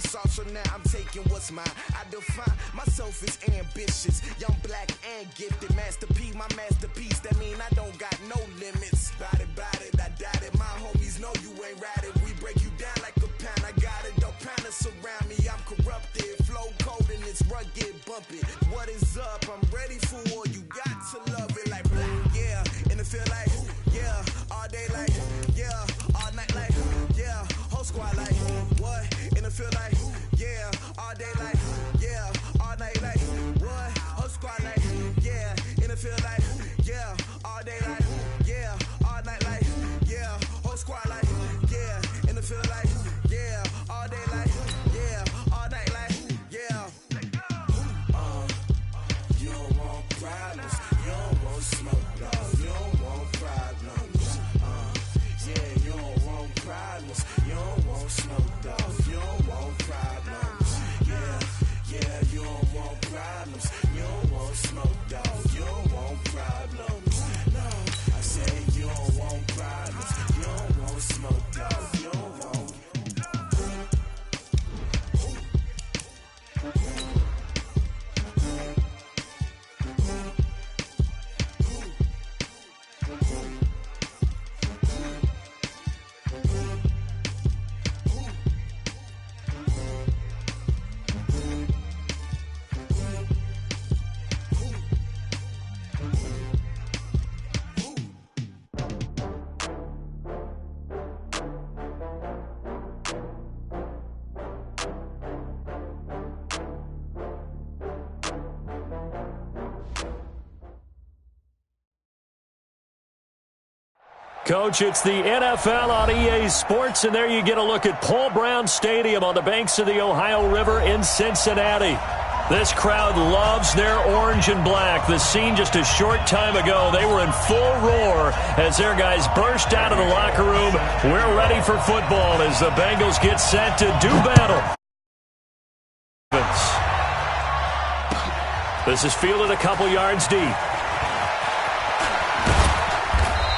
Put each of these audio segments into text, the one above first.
be soft, so now I'm taking what's mine. I define myself as ambitious, young, black, and gifted. Master P, my masterpiece, that mean I don't got no limits. Bout it, I doubt it. My homies know you ain't ratted. We break you down like a pound. I got it, don't pound us around me. I'm corrupted, flow cold and it's rugged, bumpy. What is up? I'm ready for war. You got to love it like black, yeah. And it feel like, yeah. All day like, yeah. All night like, yeah. Whole squad like, what? And it feel like, yeah. All day like, yeah. All night like, what? Whole squad like, yeah. And it feel like, yeah. All day like, yeah. All night like, yeah. Whole squad like, yeah. And it feel like, yeah. All day like, yeah. All night like, yeah. You don't want problems. You don't want smoke, no. You don't want problems. Yeah, you don't want problems. You don't want smoke, dog. You don't want problems. Yeah, you don't want problems. You don't want smoke, dog. You don't want problems. No, I said you don't want problems. You don't want smoke, dog. You don't want. Coach, it's the NFL on EA Sports, and there you get a look at Paul Brown Stadium on the banks of the Ohio River in Cincinnati. This crowd loves their orange and black. The scene just a short time ago, they were in full roar as their guys burst out of the locker room. We're ready for football as the Bengals get set to do battle. This is fielded a couple yards deep.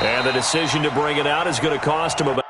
And the decision to bring it out is going to cost him about.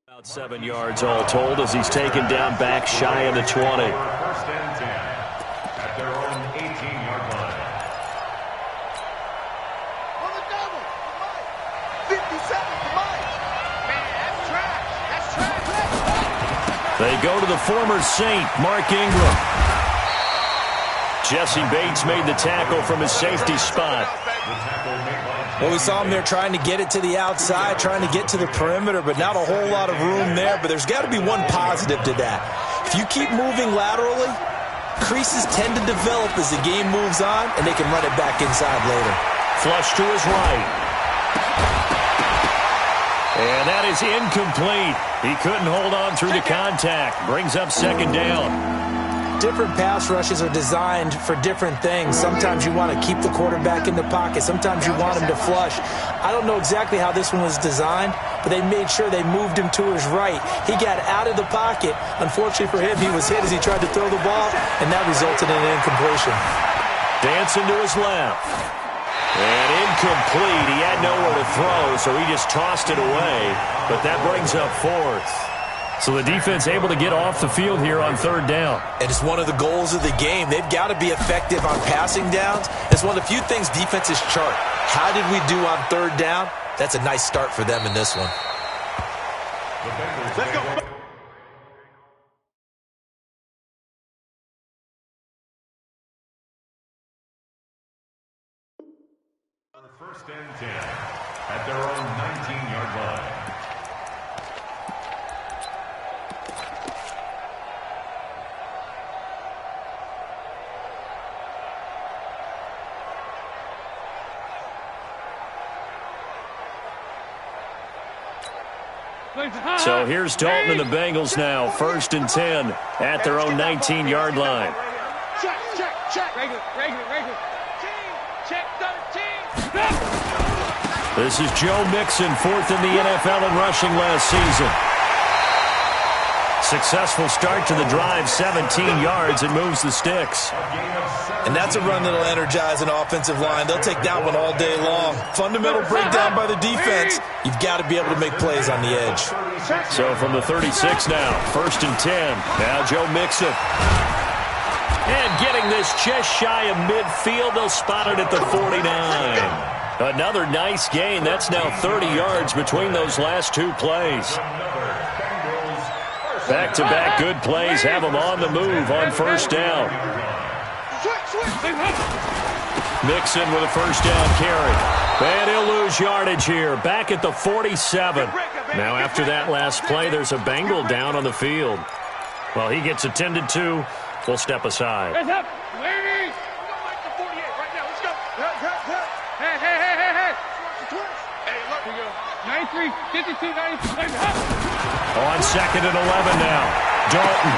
About 7 yards all told as he's taken down back shy of the 20. go to the former Saint, Mark Ingram. Jesse Bates made the tackle from his safety spot. Well, we saw him there trying to get it to the outside, trying to get to the perimeter, but not a whole lot of room there. But there's got to be one positive to that. If you keep moving laterally, creases tend to develop as the game moves on, and they can run it back inside later. Flush to his right. And that is incomplete. He couldn't hold on through the contact. Brings up second down. Different pass rushes are designed for different things. Sometimes you want to keep the quarterback in the pocket. Sometimes you want him to flush. I don't know exactly how this one was designed, but they made sure they moved him to his right. He got out of the pocket. Unfortunately for him, he was hit as he tried to throw the ball, and that resulted in an incompletion. Dancing to his left. And incomplete. He had nowhere to throw, so he just tossed it away. But that brings up fourth. So the defense able to get off the field here on third down. And it's one of the goals of the game. They've got to be effective on passing downs. It's one of the few things defenses chart. How did we do on third down? That's a nice start for them in this one. Let's go. First and 10 at their own 19-yard line. So here's Dalton and the Bengals now. First and 10 at their own 19-yard line. Check, check, check. Regular. Team, check 13. This is Joe Mixon, fourth in the NFL in rushing last season. Successful start to the drive, 17 yards, and moves the sticks. And that's a run that'll energize an offensive line. They'll take that one all day long. Fundamental breakdown by the defense. You've got to be able to make plays on the edge. So from the 36 now, first and 10. Now Joe Mixon. And getting this just shy of midfield, they'll spot it at the 49. Another nice gain. That's now 30 yards between those last two plays. Back-to-back good plays have them on the move on first down. Mixon with a first down carry. And he'll lose yardage here. Back at the 47. Now after that last play, there's a Bengal down on the field. Well, he gets attended to. We'll step aside. Hey. Let's go. Hey. Hey, look. 93, 52, 93. On second and 11 now. Dalton.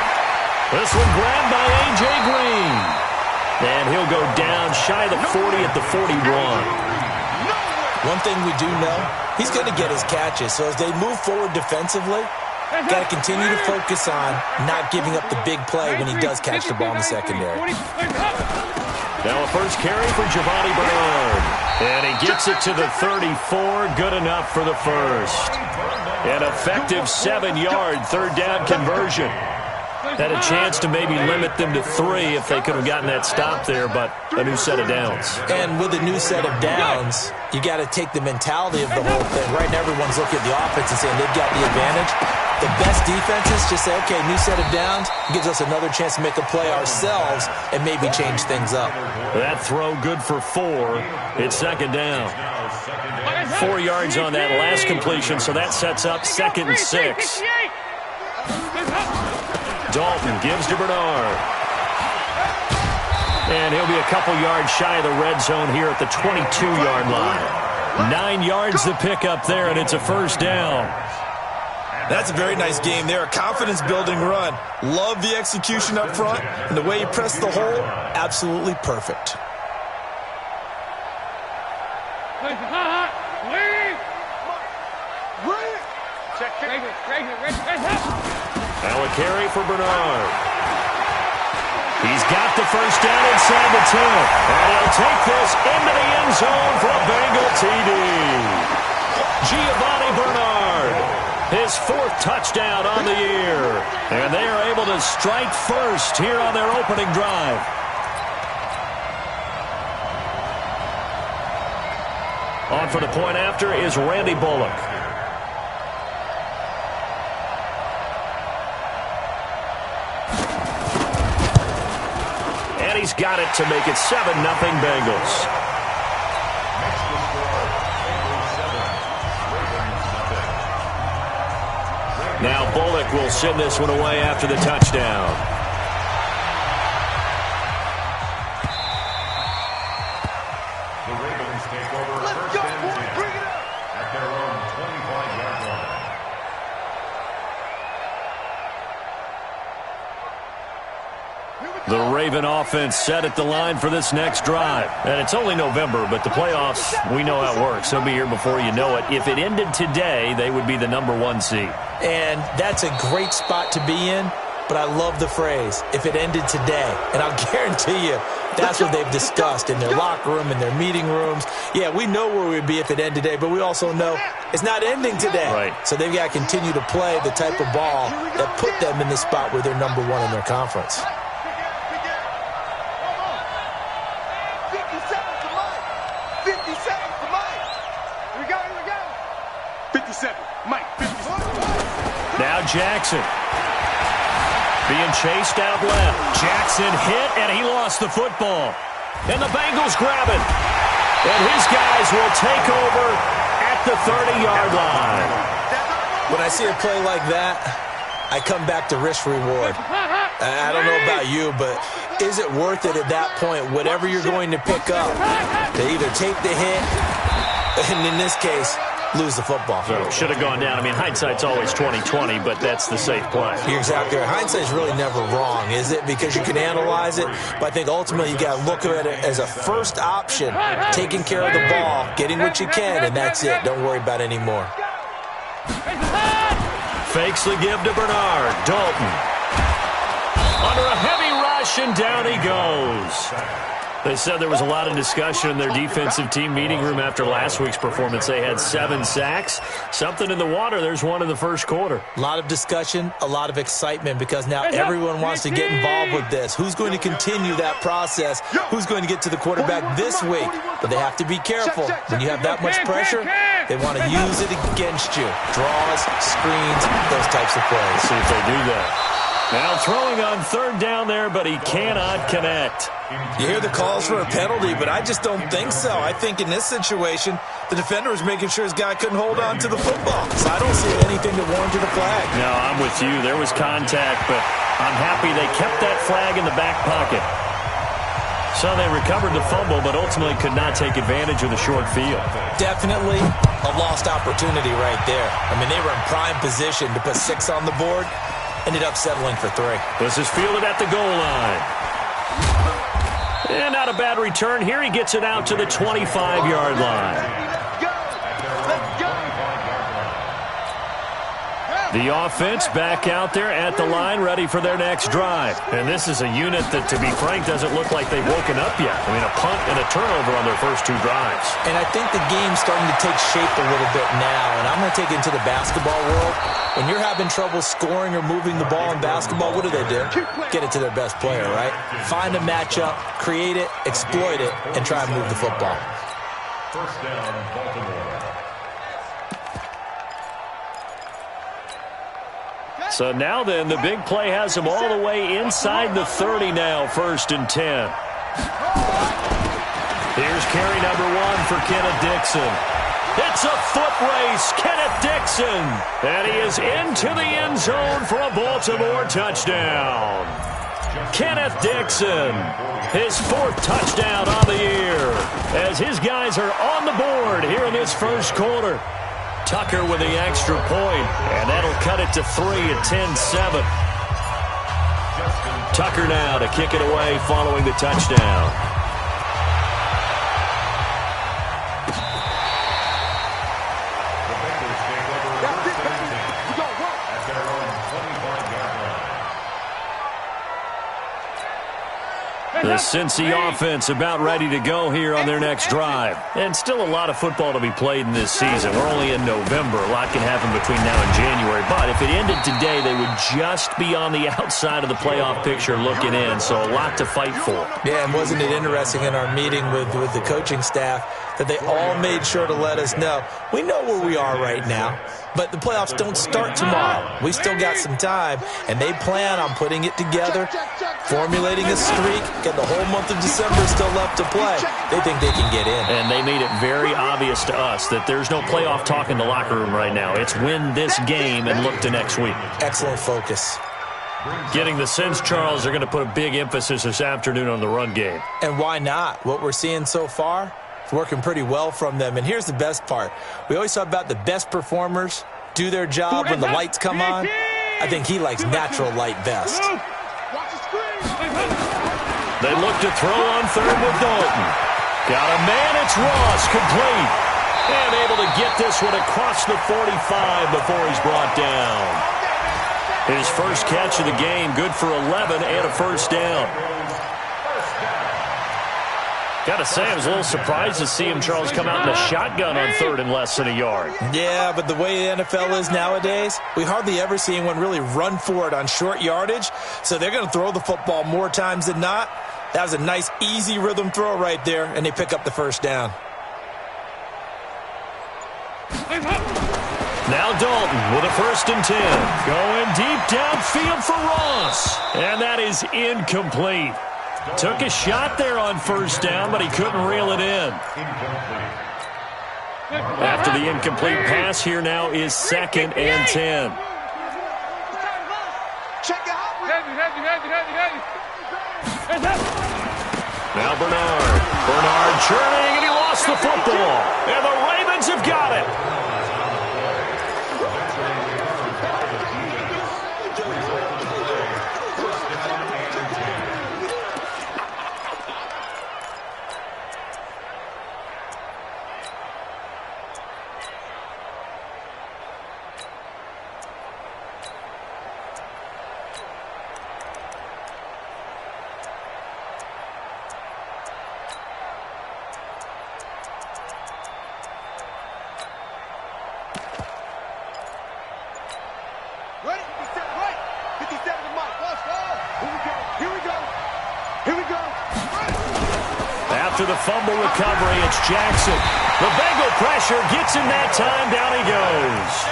This one grabbed by A.J. Green. And he'll go down shy of the 40 at the 41. One thing we do know, he's going to get his catches. So as they move forward defensively, got to continue to focus on not giving up the big play when he does catch the ball in the secondary. Now a first carry for Giovanni Bernard. And he gets it to the 34. Good enough for the first. An effective 7-yard third down conversion. Had a chance to maybe limit them to 3 if they could have gotten that stop there, but a new set of downs. And with a new set of downs, you got to take the mentality of the whole thing. Right now, everyone's looking at the offense and saying they've got the advantage. The best defenses just say, okay, new set of downs gives us another chance to make a play ourselves and maybe change things up. That throw good for 4. It's second down. 4 yards on that last completion, so that sets up second and 6. Dalton gives to Bernard. And he'll be a couple yards shy of the red zone here at the 22-yard line. 9 yards to pick up there, and it's a first down. That's a very nice game there. A confidence-building run. Love the execution up front, and the way he pressed the hole, absolutely perfect. Now a carry for Bernard. He's got the first down inside the 10. And he'll take this into the end zone for a Bengal TD. Giovanni Bernard, his 4th touchdown on the year. And they are able to strike first here on their opening drive. On for the point after is Randy Bullock. And he's got it to make it 7-0 Bengals. Now Bullock will send this one away after the touchdown. The Ravens take over first and 10 at their own 25-yard line. The Raven offense set at the line for this next drive. And it's only November, but the playoffs, we know how it works. They'll be here before you know it. If it ended today, they would be the #1 seed. And that's a great spot to be in, but I love the phrase, if it ended today. And I'll guarantee you, that's what they've discussed in their locker room, in their meeting rooms. Yeah, we know where we'd be if it ended today, but we also know it's not ending today. Right. So they've got to continue to play the type of ball that put them in the spot where they're #1 in their conference. 57. Mike, 57. Now Jackson. Being chased out left. Jackson hit, and he lost the football. And the Bengals grab it. And his guys will take over at the 30-yard line. When I see a play like that, I come back to risk-reward. I don't know about you, but is it worth it at that point, whatever you're going to pick up, to either take the hit, and in this case, lose the football? So should have gone down. I mean, hindsight's always 20/20, but that's the safe play. You're exactly right. Hindsight's really never wrong, is it? Because you can analyze it, but I think ultimately you got to look at it as a first option, taking care of the ball, getting what you can, and that's it. Don't worry about any more. Fakes the give to Bernard. Dalton. Under a heavy rush, and down he goes. They said there was a lot of discussion in their defensive team meeting room after last week's performance. They had 7 sacks. Something in the water. There's one in the first quarter. A lot of discussion, a lot of excitement, because now everyone wants to get involved with this. Who's going to continue that process? Who's going to get to the quarterback this week? But they have to be careful. When you have that much pressure, they want to use it against you. Draws, screens, those types of plays. See if they do that. Now throwing on third down there, but he cannot connect. You hear the calls for a penalty, but I just don't think so. I think in this situation, the defender was making sure his guy couldn't hold on to the football. So I don't see anything that warranted a flag. No, I'm with you. There was contact, but I'm happy they kept that flag in the back pocket. So they recovered the fumble, but ultimately could not take advantage of the short field. Definitely a lost opportunity right there. I mean, they were in prime position to put 6 on the board. Ended up settling for 3. This is fielded at the goal line. And not a bad return. Here he gets it out to the 25-yard line. The offense back out there at the line, ready for their next drive. And this is a unit that, to be frank, doesn't look like they've woken up yet. I mean, a punt and a turnover on their first 2 drives. And I think the game's starting to take shape a little bit now. And I'm going to take it into the basketball world. When you're having trouble scoring or moving the ball in basketball, what do? Get it to their best player, right? Find a matchup, create it, exploit it, and try and move the football. First down, Baltimore. So now then, the big play has him all the way inside the 30 now, 1st and 10. Here's carry number 1 for Kenneth Dixon. It's a foot race, Kenneth Dixon. And he is into the end zone for a Baltimore touchdown. Kenneth Dixon, his 4th touchdown on the year, as his guys are on the board here in this first quarter. Tucker with the extra point, and that'll cut it to 3 at 10-7. Tucker now to kick it away following the touchdown. The Bengals take over first and 10 at their own 25-yard line. The Cincy offense about ready to go here on their next drive. And still a lot of football to be played in this season. We're only in November. A lot can happen between now and January. But if it ended today, they would just be on the outside of the playoff picture looking in. So a lot to fight for. Yeah, and wasn't it interesting in our meeting with the coaching staff? that they all made sure to let us know. We know where we are right now, but the playoffs don't start tomorrow. We still got some time, and they plan on putting it together, formulating a streak, got the whole month of December still left to play. They think they can get in. And they made it very obvious to us that there's no playoff talk in the locker room right now. It's win this game and look to next week. Excellent focus. Getting the sense, Charles, they're going to put a big emphasis this afternoon on the run game. And why not? What we're seeing so far, it's working pretty well from them. And here's the best part. We always talk about the best performers do their job when the lights come on. I think he likes natural light best. They look to throw on third with Dalton. Got a man, it's Ross, complete. And able to get this one across the 45 before he's brought down. His first catch of the game, good for 11 and a first down. Got to say, I was a little surprised to see him, Charles, come out in a shotgun on third and less than a yard. Yeah, but the way the NFL is nowadays, we hardly ever see anyone really run for it on short yardage. So they're going to throw the football more times than not. That was a nice, easy rhythm throw right there, and they pick up the first down. Now Dalton with a 1st and 10. Going deep downfield for Ross. And that is incomplete. Took a shot there on first down, but he couldn't reel it in. After the incomplete pass, here now is 2nd and 10. Now Bernard. Bernard churning, and he lost the football. And the Ravens have got it. After the fumble recovery, it's Jackson. The Bengal pressure gets him that time. Down he goes.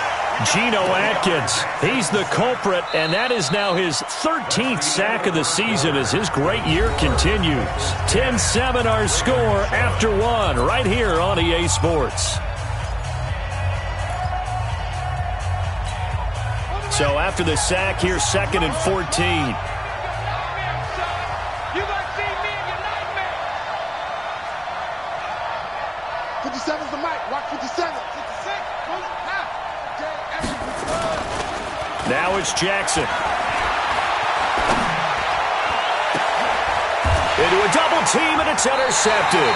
Geno Atkins, he's the culprit, and that is now his 13th sack of the season as his great year continues. 10-7 our score after one right here on EA Sports. So after the sack, here's 2nd and 14. Now it's Jackson. Into a double team, and it's intercepted.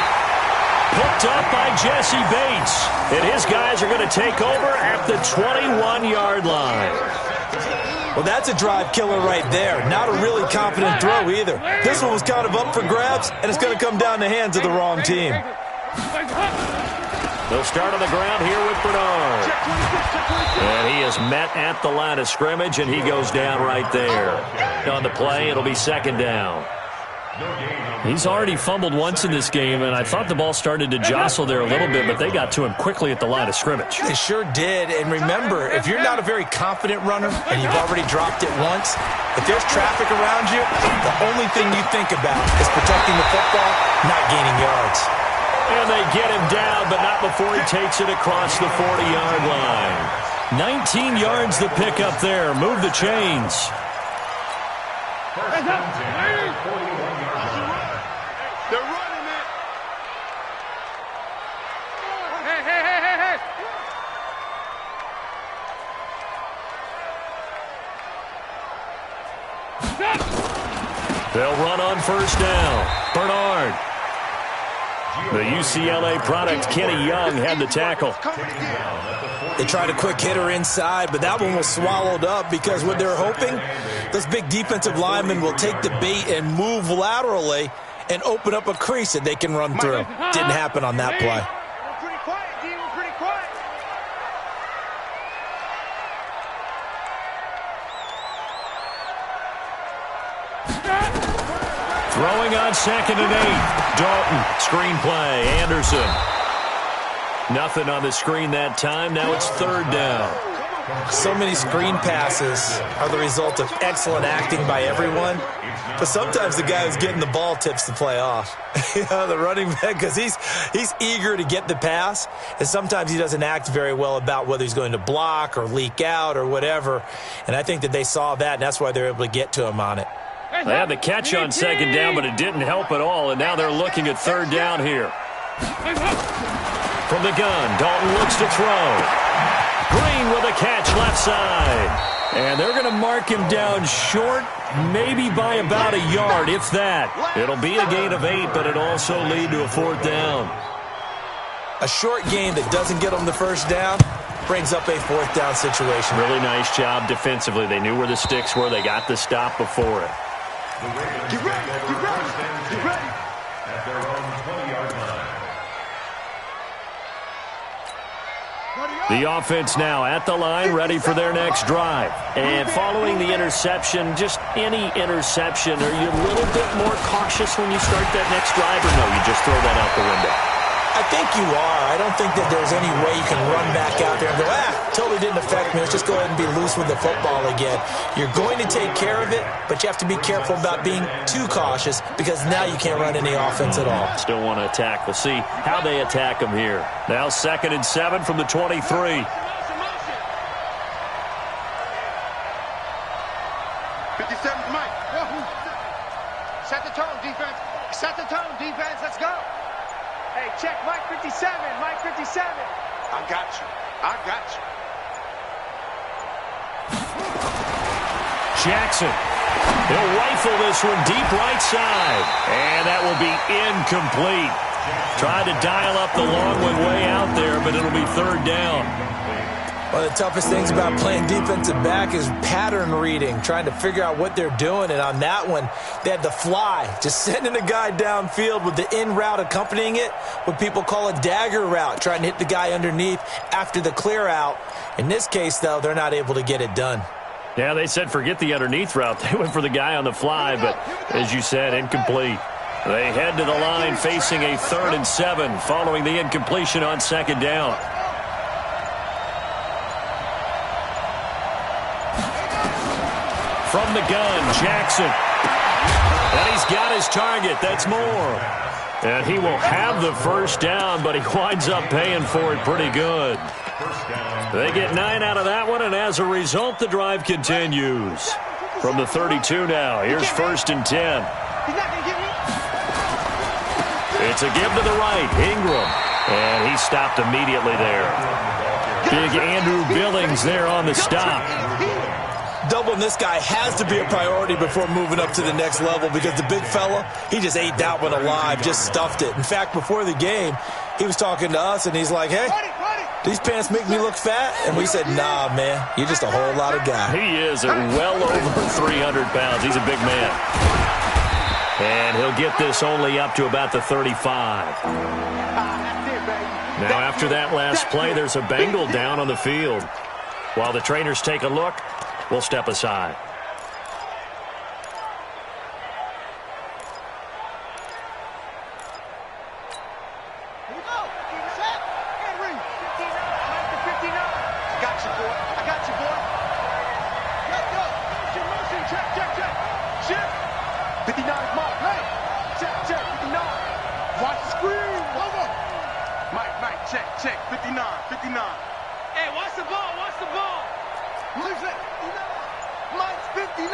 Picked up by Jesse Bates. And his guys are going to take over at the 21-yard line. Well, that's a drive killer right there. Not a really confident throw either. This one was kind of up for grabs, and it's going to come down the hands of the wrong team. They'll start on the ground here with Bernard. And he is met at the line of scrimmage, and he goes down right there. On the play, it'll be 2nd down. He's already fumbled once in this game, and I thought the ball started to jostle there a little bit, but they got to him quickly at the line of scrimmage. They sure did. And remember, if you're not a very confident runner and you've already dropped it once, if there's traffic around you, the only thing you think about is protecting the football, not gaining yards. And they get him down, but not before he takes it across the 40-yard line. 19 yards the pick up there. Move the chains. They're running it. Hey. They'll run on first down. Bernard. The UCLA product, Kenny Young, had the tackle. They tried a quick hitter inside, but that one was swallowed up because what they're hoping, those big defensive linemen will take the bait and move laterally and open up a crease that they can run through. Didn't happen on that play. Throwing on 2nd and 8. Dalton, screen play, Anderson. Nothing on the screen that time. Now it's third down. So many screen passes are the result of excellent acting by everyone. But sometimes the guy who's getting the ball tips the play off. The running back, because he's eager to get the pass, and sometimes he doesn't act very well about whether he's going to block or leak out or whatever. And I think that they saw that, and that's why they're able to get to him on it. They had the catch on second down, but it didn't help at all, and now they're looking at third down here. From the gun, Dalton looks to throw. Green with a catch left side. And they're going to mark him down short, maybe by about a yard, if that. It'll be a gain of 8, but it'll also lead to a fourth down. A short gain that doesn't get them the first down brings up a fourth down situation. Really nice job defensively. They knew where the sticks were. They got the stop before it. Get ready, get ready, get ready. At their own 20-yard line. The offense now at the line, ready for their next drive. And following the interception, just any interception, are you a little bit more cautious when you start that next drive, or no, you just throw that out the window? I think you are. I don't think that there's any way you can run back out there and go, totally didn't affect me. Let's just go ahead and be loose with the football again. You're going to take care of it, but you have to be careful about being too cautious because now you can't run any offense at all. Still want to attack. We'll see how they attack them here. Now 2nd and 7 from the 23. 57, Mike. Set the tone, defense. Set the tone, defense. Let's go. Hey, check Mike 57. Mike 57. I got you. I got you. Jackson. He'll rifle this one deep right side. And that will be incomplete. Tried to dial up the long one way out there, but it'll be third down. One of the toughest things about playing defensive back is pattern reading, trying to figure out what they're doing. And on that one, they had the fly, just sending a guy downfield with the in route accompanying it, what people call a dagger route, trying to hit the guy underneath after the clear out. In this case, though, they're not able to get it done. Yeah, they said forget the underneath route. They went for the guy on the fly, but as you said, incomplete. They head to the line facing a 3rd and 7 following the incompletion on second down. From the gun, Jackson. And he's got his target. That's more. And he will have the first down, but he winds up paying for it pretty good. They get 9 out of that one, and as a result, the drive continues. From the 32 now, here's 1st and 10. It's a give to the right, Ingram. And he stopped immediately there. Big Andrew Billings there on the stop. Doubling this guy has to be a priority before moving up to the next level because the big fella, he just ate that one alive, just stuffed it. In fact, before the game, he was talking to us, and he's like, hey, these pants make me look fat? And we said, nah, man, you're just a whole lot of guy. He is at well over 300 pounds. He's a big man. And he'll get this only up to about the 35. Now, after that last play, there's a Bengal down on the field. While the trainers take a look, we'll step aside. Here we go. Set. And read. 59. I got you, boy. I got you, boy. Let's go. Motion. Check, check, check. Shift. 59 is Mike. Hey. Check, check. 59. Watch the screen. Over. Mike, check, check. 59, 59. Hey, watch the ball. Watch the ball. Who's it? 59. Mike's 59.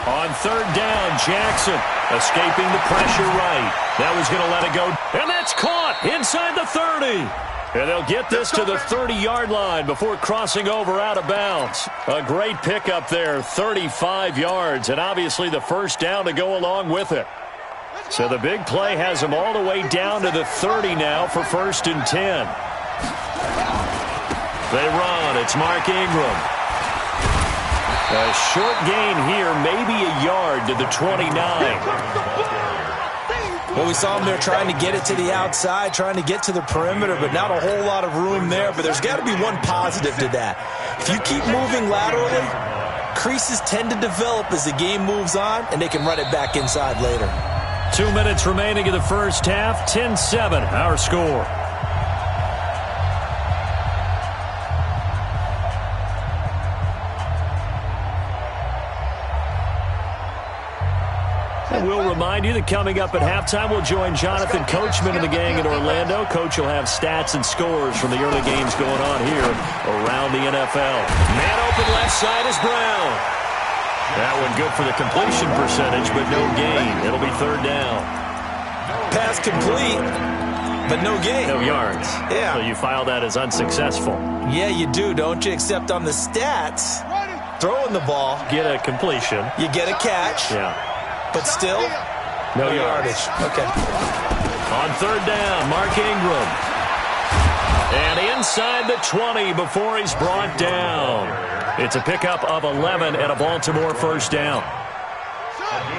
On third down, Jackson escaping the pressure right. That was going to let it go. And that's caught inside the 30. And they'll get this to the 30-yard line before crossing over out of bounds. A great pickup there, 35 yards, and obviously the first down to go along with it. So the big play has them all the way down to the 30 now for 1st and 10. They run. It's Mark Ingram. A short gain here, maybe a yard to the 29. Well, we saw him there trying to get it to the outside, trying to get to the perimeter, but not a whole lot of room there. But there's got to be one positive to that. If you keep moving laterally, creases tend to develop as the game moves on, and they can run it back inside later. 2 minutes remaining in the first half. 10-7, our score. And we'll remind you that coming up at halftime, we'll join Jonathan Coachman and the gang in Orlando. Coach will have stats and scores from the early games going on here around the NFL. Man open left side is Brown. That one good for the completion percentage, but no gain. It'll be third down. Pass complete, but no gain. No yards. Yeah. So you file that as unsuccessful. Yeah, you do, don't you? Except on the stats, throwing the ball. Get a completion. You get a catch. Yeah. But still, no yardage. Okay. On third down, Mark Ingram. And inside the 20 before he's brought down. It's a pickup of 11 and a Baltimore first down.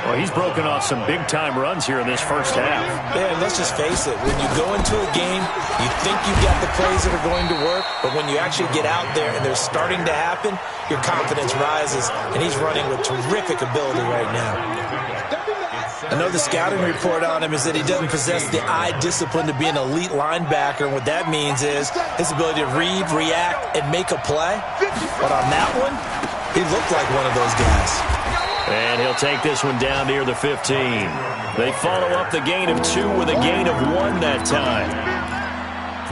Well, he's broken off some big-time runs here in this first half. Yeah, and let's just face it. When you go into a game, you think you've got the plays that are going to work, but when you actually get out there and they're starting to happen, your confidence rises, and he's running with terrific ability right now. I know the scouting report on him is that he doesn't possess the eye discipline to be an elite linebacker, and what that means is his ability to read, react, and make a play. But on that one, he looked like one of those guys. And he'll take this one down near the 15. They follow up the gain of 2 with a gain of 1 that time.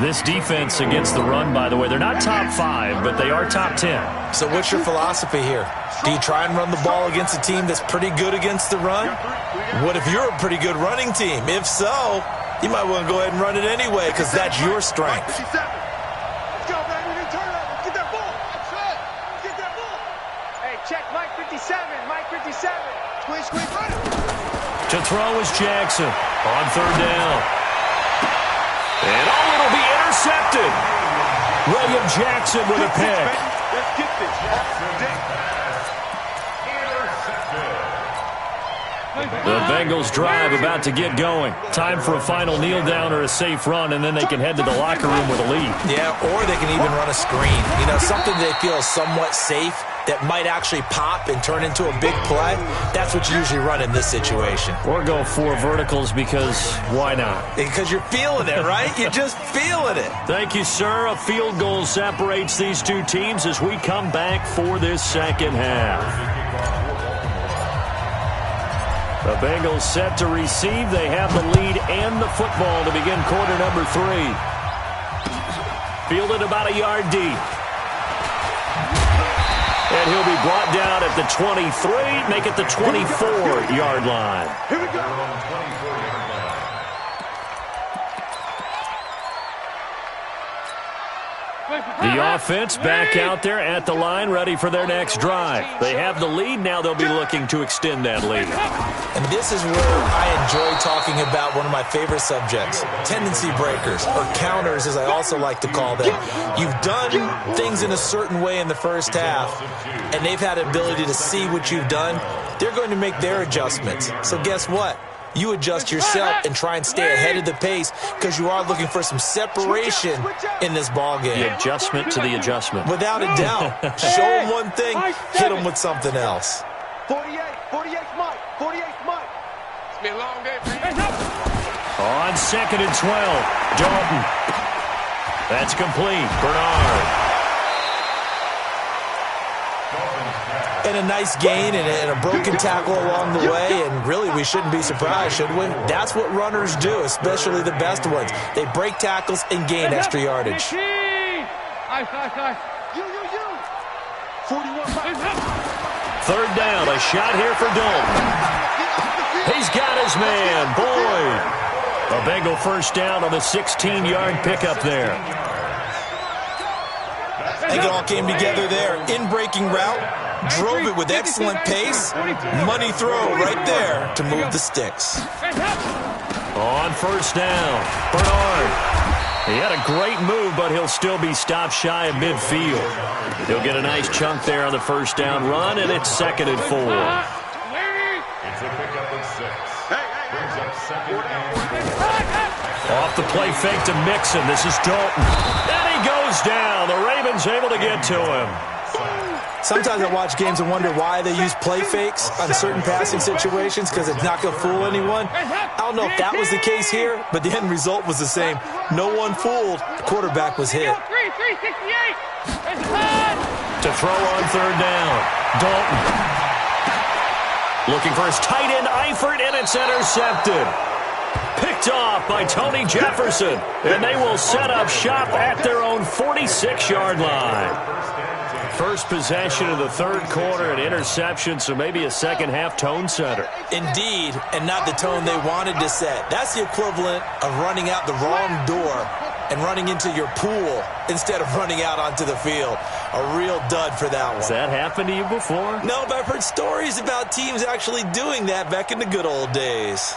This defense against the run, by the way, they're not top 5, but they are top 10. So what's your philosophy here? Do you try and run the ball against a team that's pretty good against the run? What if you're a pretty good running team? If so, you might want to go ahead and run it anyway because that's your strength. Let's go, baby. Turn it over. Get that ball. Get that ball. Hey, check Mike 57. Mike 57. Squeeze, run it. To throw is Jackson on third down. And it'll be intercepted. William Jackson with a pick. Let's get this. The Bengals drive about to get going. Time for a final kneel down or a safe run, and then they can head to the locker room with a lead. Yeah, or they can even run a screen. You know, something they feel is somewhat safe that might actually pop and turn into a big play. That's what you usually run in this situation. Or go 4 verticals because why not? Because you're feeling it, right? You're just feeling it. Thank you, sir. A field goal separates these two teams as we come back for this second half. The Bengals set to receive. They have the lead and the football to begin quarter number 3. Fielded about a yard deep. And he'll be brought down at the 23, make it the 24-yard line. Here we go. The offense back out there at the line, ready for their next drive. They have the lead. Now they'll be looking to extend that lead. And this is where I enjoy talking about one of my favorite subjects, tendency breakers, or counters as I also like to call them. You've done things in a certain way in the first half, and they've had the ability to see what you've done. They're going to make their adjustments. So guess what? You adjust yourself and try and stay ahead of the pace because you are looking for some separation in this ball game. The adjustment to the adjustment. Without a doubt. Show them one thing, hit them with something else. 48 Mike. 48 Mike. It's been a long day for you. On second and 12, Dalton. That's complete. Bernard. And a nice gain and a broken tackle along the way, and really we shouldn't be surprised, should we? That's what runners do, especially the best ones. They break tackles and gain extra yardage. 41 Third down, a shot here for Dalton. He's got his man, Boyd. A Bengal first down on the 16-yard pickup there. I think it all came together there. In-breaking route, drove it with excellent pace. Money throw right there to move the sticks. On first down, Bernard. He had a great move, but he'll still be stopped shy of midfield. He'll get a nice chunk there on the first down run, and it's second and 4. It's a pickup of 6. Brings up second and 4. Off the play fake to Mixon. This is Dalton. And he goes down. The Ravens able to get to him. Sometimes I watch games and wonder why they use play fakes on certain passing situations because it's not going to fool anyone. I don't know if that was the case here, but the end result was the same. No one fooled. The quarterback was hit. To throw on third down, Dalton. Looking for his tight end, Eifert, and it's intercepted. Picked off by Tony Jefferson, and they will set up shop at their own 46-yard line. First possession of the third quarter, an interception, so maybe a second-half tone setter. Indeed, and not the tone they wanted to set. That's the equivalent of running out the wrong door and running into your pool instead of running out onto the field. A real dud for that one. Has that happened to you before? No, but I've heard stories about teams actually doing that back in the good old days.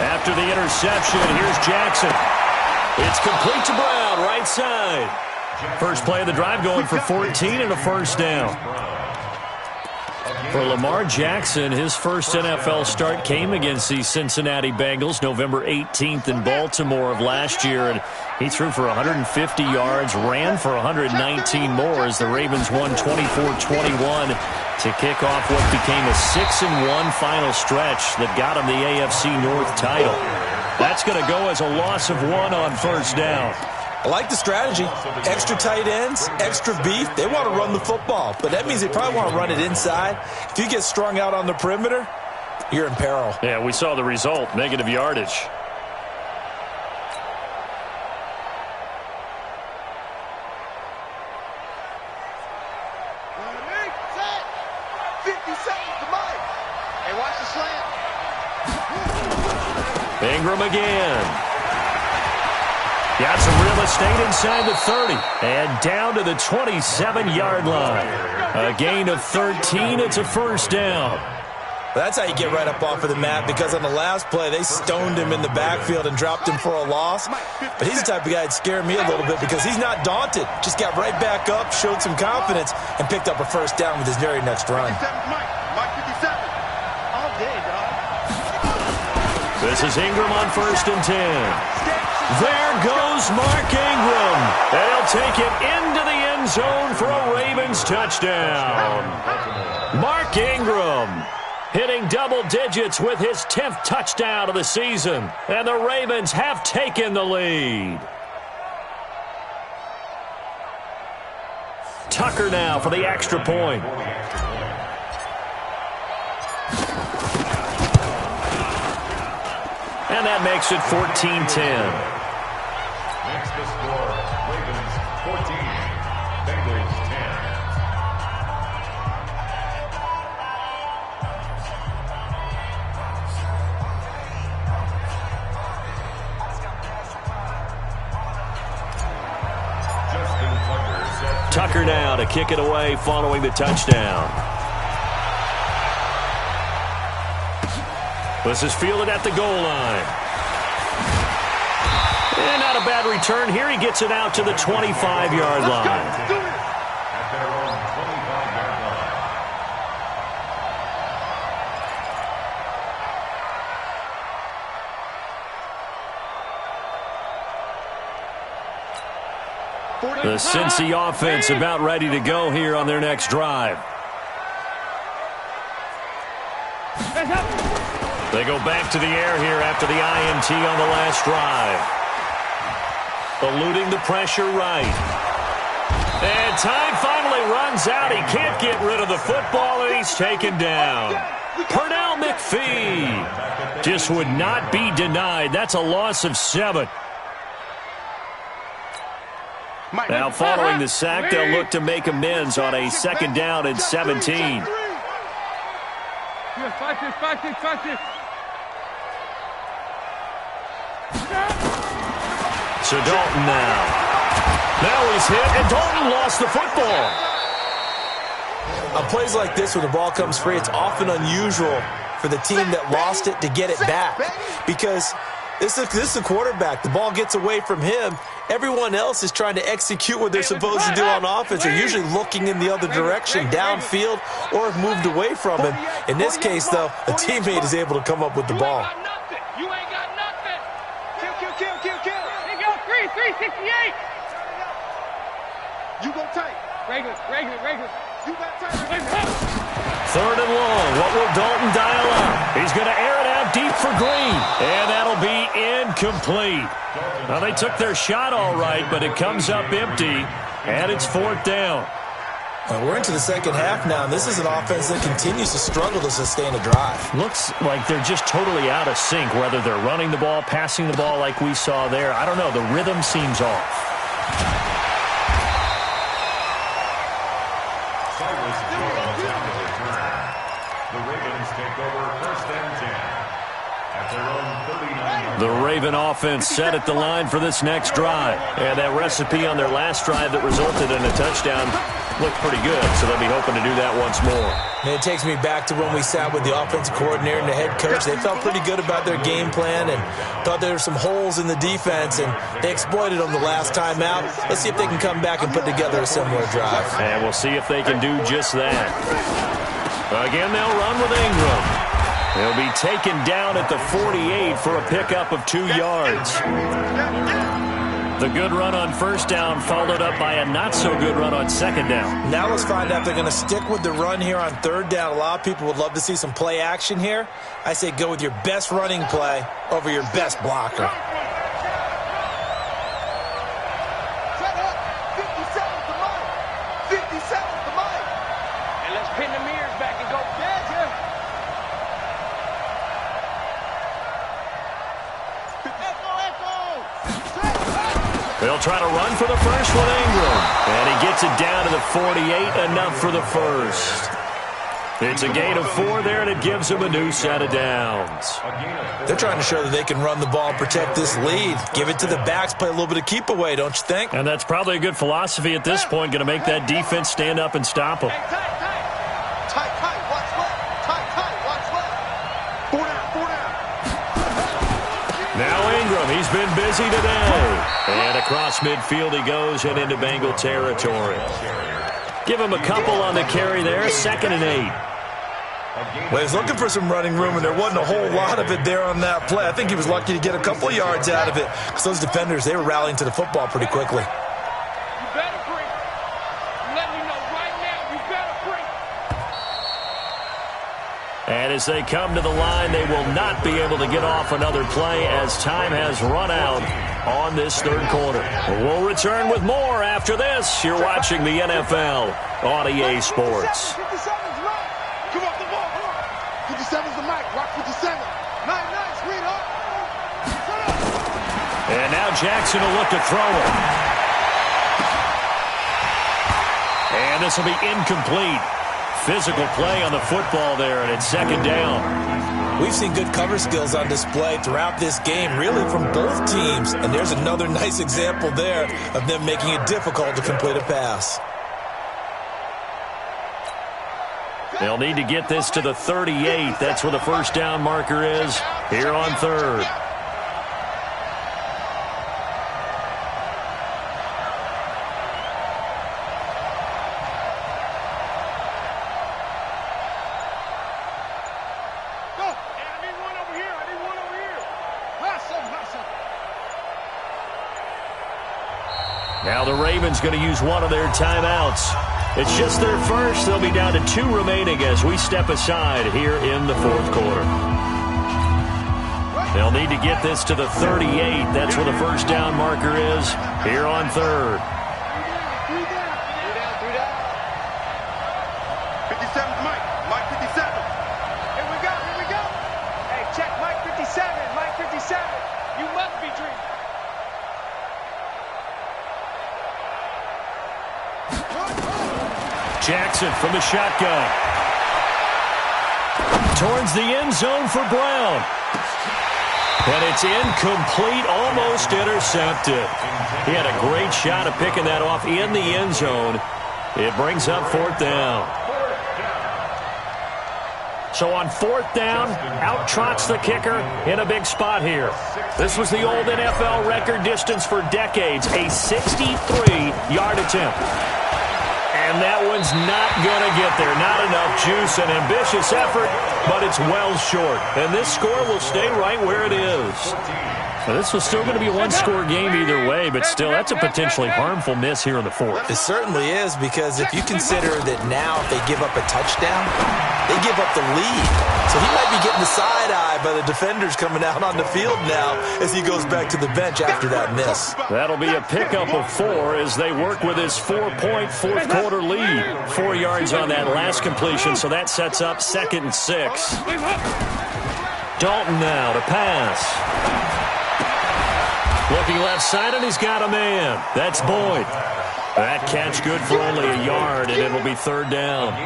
After the interception, here's Jackson. It's complete to Brown, right side. First play of the drive going for 14 and a first down. For Lamar Jackson, his first NFL start came against the Cincinnati Bengals November 18th in Baltimore of last year, and he threw for 150 yards, ran for 119 more as the Ravens won 24-21 to kick off what became a 6-1 final stretch that got him the AFC North title. That's going to go as a loss of 1 on first down. I like the strategy. Extra tight ends, extra beef. They want to run the football, but that means they probably want to run it inside. If you get strung out on the perimeter, you're in peril. Yeah, we saw the result, negative yardage. Ingram again. Got some real estate inside the 30 and down to the 27-yard line. A gain of 13. It's a first down. That's how you get right up off of the mat, because on the last play, they stoned him in the backfield and dropped him for a loss. But he's the type of guy that scared me a little bit because he's not daunted. Just got right back up, showed some confidence, and picked up a first down with his very next run. This is Ingram on 1st and 10. There goes Mark Ingram. They'll take it into the end zone for a Ravens touchdown. Mark Ingram hitting double digits with his 10th touchdown of the season. And the Ravens have taken the lead. Tucker now for the extra point. And that makes it 14-10. Next to score, Ravens 14, Bengals 10. Tucker now to kick it away following the touchdown. This is fielded at the goal line. And not a bad return here. He gets it out to the 25-yard line. At their own 25-yard line. The Cincy offense about ready to go here on their next drive. They go back to the air here after the INT on the last drive. Eluding the pressure right. And time finally runs out. He can't get rid of the football, and he's taken down. Pernell McPhee just would not be denied. That's a loss of 7. Now following the sack, they'll look to make amends on a 2nd down and 17. So Dalton now. Now he's hit, and Dalton lost the football. On plays like this, when the ball comes free, it's often unusual for the team that lost it to get it back, because this is the quarterback. The ball gets away from him. Everyone else is trying to execute what they're supposed to do on offense. They're usually looking in the other direction, downfield, or have moved away from him. In this case, though, a teammate is able to come up with the ball. You ain't got nothing. Kill. 68. You go tight. Regular. You got tight. Third and long. What will Dalton dial up? He's going to air it out deep for Green. And that'll be incomplete. Now, they took their shot all right, but it comes up empty, and it's fourth down. We're into the second half now, and this is an offense that continues to struggle to sustain a drive. Looks like they're just totally out of sync, whether they're running the ball, passing the ball like we saw there. I don't know. The rhythm seems off. The Ravens take over first and 10 at their own 39. The Raven offense set at the line for this next drive. And that recipe on their last drive that resulted in a touchdown looked pretty good, so they'll be hoping to do that once more. And it takes me back to when we sat with the offensive coordinator and the head coach. They felt pretty good about their game plan and thought there were some holes in the defense, and they exploited them the last time out. Let's see if they can come back and put together a similar drive. And we'll see if they can do just that. Again, they'll run with Ingram. He'll be taken down at the 48 for a pickup of 2 yards. The good run on first down followed up by a not-so-good run on second down. Now let's find out if they're going to stick with the run here on third down. A lot of people would love to see some play action here. I say go with your best running play over your best blocker. Set up. 57's the mic. 57's the mic. And let's pin the mirrors back and go. They'll try to run for the first with Ingram. And he gets it down to the 48, enough for the first. It's a gain of 4 there, and it gives them a new set of downs. They're trying to show that they can run the ball and protect this lead. Give it to the backs, play a little bit of keep away, don't you think? And that's probably a good philosophy at this point, going to make that defense stand up and stop them. Tight, watch left. Tight, watch left. 4 down. Now Ingram, he's been busy today. And across midfield he goes and into Bengal territory. Give him a couple on the carry there, 2nd and 8. Well, he's looking for some running room, and there wasn't a whole lot of it there on that play. I think he was lucky to get a couple of yards out of it, because those defenders, they were rallying to the football pretty quickly. You better bring. Let me know right now. You better bring. And as they come to the line, they will not be able to get off another play as time has run out on this third quarter. We'll return with more after this. You're watching the NFL on EA Sports. 57's right. Come off the ball. 57's the mic. Rock 57. 9-9, sweetheart. Shut up. And now Jackson will look to throw it. And this will be incomplete. Physical play on the football there, and it's 2nd down. We've seen good cover skills on display throughout this game, really from both teams. And there's another nice example there of them making it difficult to complete a pass. They'll need to get this to the 38. That's where the first down marker is here on third. Now the Ravens going to use one of their timeouts. It's just their first. They'll be down to 2 remaining as we step aside here in the fourth quarter. They'll need to get this to the 38. That's where the first down marker is here on third. 57's Mike. Mike 57. Here we go. Hey, check Mike 57. Mike 57. You must be dreaming. Jackson from the shotgun. Towards the end zone for Brown. And it's incomplete, almost intercepted. He had a great shot at picking that off in the end zone. It brings up 4th down. So on 4th down, out trots the kicker in a big spot here. This was the old NFL record distance for decades, a 63-yard attempt. And that one's not going to get there. Not enough juice. An ambitious effort, but it's well short. And this score will stay right where it is. Now, this was still going to be a one-score game either way, but still, that's a potentially harmful miss here in the fourth. It certainly is, because if you consider that now if they give up a touchdown, they give up the lead. So he might be getting the side-eye by the defenders coming out on the field now as he goes back to the bench after that miss. That'll be a pickup of 4 as they work with his 4-point fourth-quarter lead. 4 yards on that last completion, so that sets up 2nd and 6. Dalton now to pass. Looking left side, and he's got a man. That's Boyd. That catch good for only a yard, and it'll be 3rd down.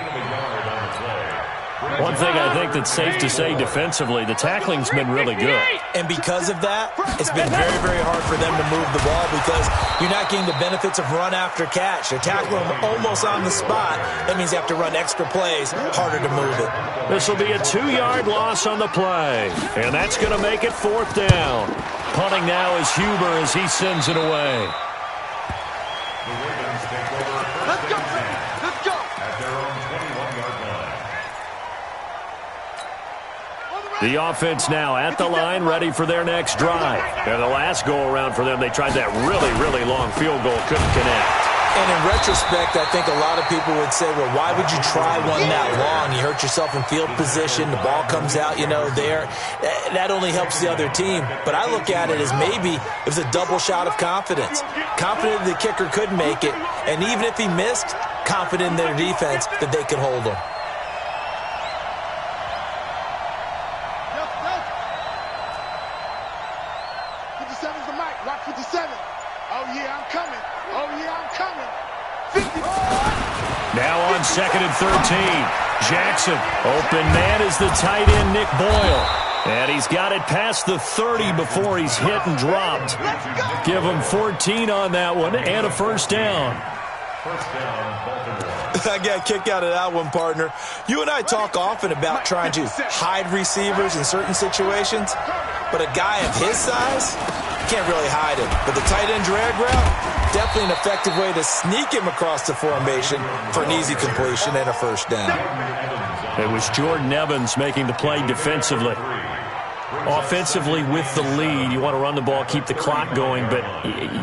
One thing I think that's safe to say defensively, the tackling's been really good. And because of that, it's been very, very hard for them to move the ball because you're not getting the benefits of run after catch. They're tackling them almost on the spot. That means they have to run extra plays, harder to move it. This will be a 2-yard loss on the play, and that's going to make it 4th down. Punting now is Huber as he sends it away. Let's go, man. Let's go. At their own 21-yard line. The offense now at the line, ready for their next drive. And the last go-around for them, they tried that really, really long field goal, couldn't connect. And in retrospect, I think a lot of people would say, well, why would you try one that long? You hurt yourself in field position. The ball comes out, there. That only helps the other team. But I look at it as maybe it was a double shot of confidence. Confident the kicker could make it. And even if he missed, confident in their defense that they could hold him. Now on 2nd and 13. Jackson, open man is the tight end, Nick Boyle. And he's got it past the 30 before he's hit and dropped. Give him 14 on that one and a 1st down. I got a kick out of that one, partner. You and I talk often about trying to hide receivers in certain situations, but a guy of his size can't really hide him. But the tight end drag route, definitely an effective way to sneak him across the formation for an easy completion and a 1st down. It was Jordan Evans making the play defensively. Offensively with the lead, you want to run the ball, keep the clock going, but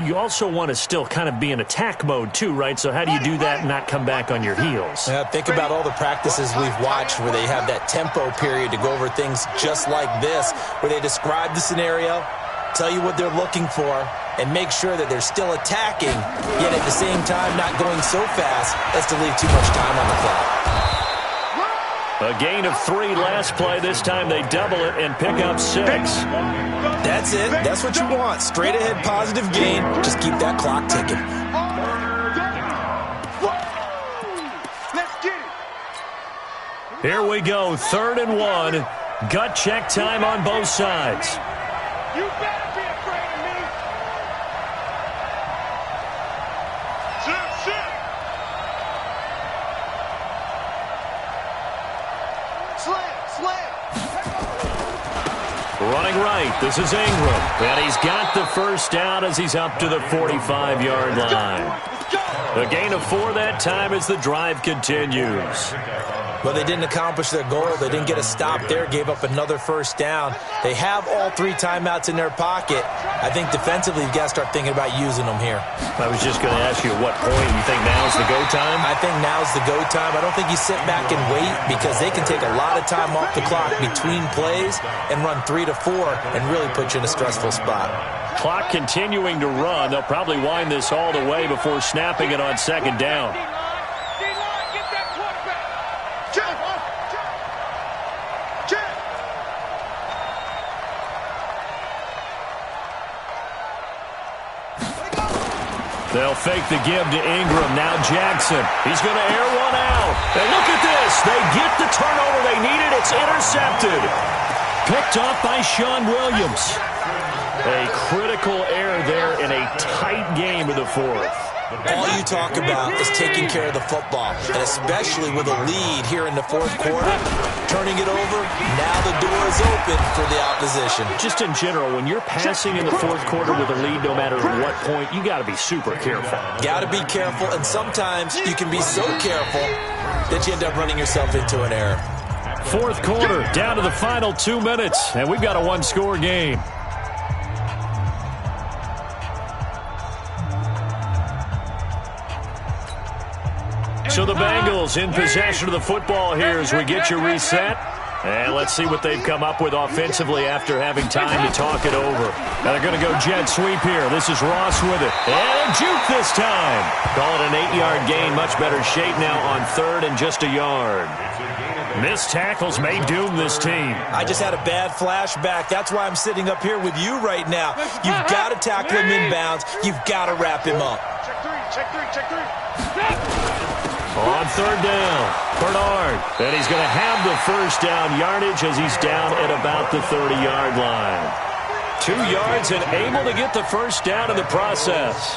you also want to still kind of be in attack mode too, right? So how do you do that and not come back on your heels? Think about all the practices we've watched where they have that tempo period to go over things just like this, where they describe the scenario, tell you what they're looking for, and make sure that they're still attacking, yet at the same time not going so fast as to leave too much time on the clock. A gain of 3 last play. This time they double it and pick up 6. That's it. That's what you want. Straight ahead positive gain. Just keep that clock ticking. Let's get it. Here we go. 3rd and 1. Gut check time on both sides. You better be afraid of me. Sit. Slam. Running right, this is Ingram. And he's got the 1st down as he's up to the 45-yard line. A gain of 4 that time as the drive continues. Well, they didn't accomplish their goal. They didn't get a stop there, gave up another 1st down. They have all 3 timeouts in their pocket. I think defensively, you've got to start thinking about using them here. I was just going to ask you at what point you think now's the go time? I think now's the go time. I don't think you sit back and wait because they can take a lot of time off the clock between plays and run 3 to 4 and really put you in a stressful spot. Clock continuing to run. They'll probably wind this all the way before snapping it on 2nd down. They'll fake the give to Ingram. Now Jackson. He's going to air one out. And look at this. They get the turnover they needed. It's intercepted. Picked off by Sean Williams. A critical error there in a tight game of the 4th. All you talk about is taking care of the football, and especially with a lead here in the 4th quarter, turning it over, now the door is open for the opposition. Just in general, when you're passing in the 4th quarter with a lead, no matter at what point, you got to be super careful. Got to be careful, and sometimes you can be so careful that you end up running yourself into an error. Fourth quarter, down to the final 2 minutes, and we've got a one-score game. So the Bengals in possession of the football here as we get you reset. And let's see what they've come up with offensively after having time to talk it over. Now they're going to go jet sweep here. This is Ross with it. And juke this time. Call it an 8-yard gain. Much better shape now on third and just a yard. Missed tackles may doom this team. I just had a bad flashback. That's why I'm sitting up here with you right now. You've got to tackle him inbounds. You've got to wrap him up. Check three. On third down, Bernard. And he's going to have the first down yardage as he's down at about the 30-yard line. 2 yards and able to get the first down in the process.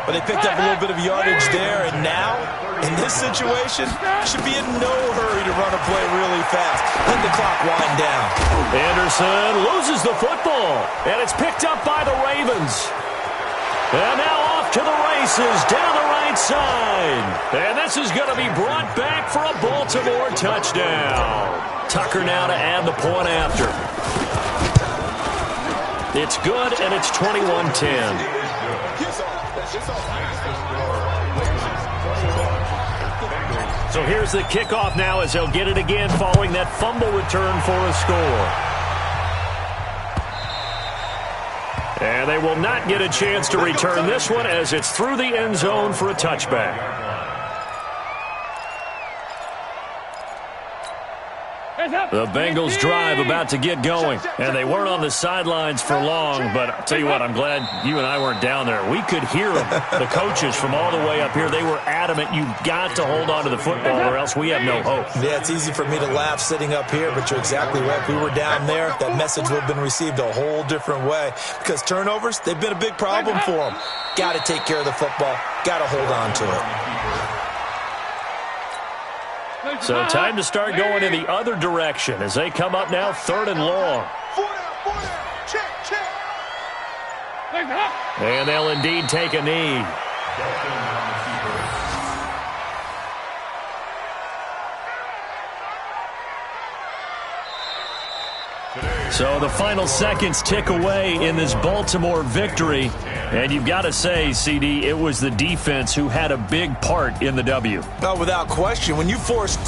But they picked up a little bit of yardage there, and now, in this situation, should be in no hurry to run a play really fast. Let the clock wind down. Anderson loses the football, and it's picked up by the Ravens. And now off to the races down the right side. And this is going to be brought back for a Baltimore touchdown. Tucker now to add the point after. It's good, and it's 21-10. So here's the kickoff now as they'll get it again following that fumble return for a score. And they will not get a chance to return this one as it's through the end zone for a touchback. The Bengals drive about to get going, and they weren't on the sidelines for long, but I'll tell you what, I'm glad you and I weren't down there. We could hear them, the coaches from all the way up here. They were adamant, you've got to hold on to the football or else we have no hope. Yeah, it's easy for me to laugh sitting up here, but you're exactly right. If we were down there, that message would have been received a whole different way because turnovers, they've been a big problem for them. Got to take care of the football. Got to hold on to it. So time to start going in the other direction as they come up now third and long. Check. And they'll indeed take a knee. So the final seconds tick away in this Baltimore victory. And you've got to say, CD, it was the defense who had a big part in the W. No, without question. When you force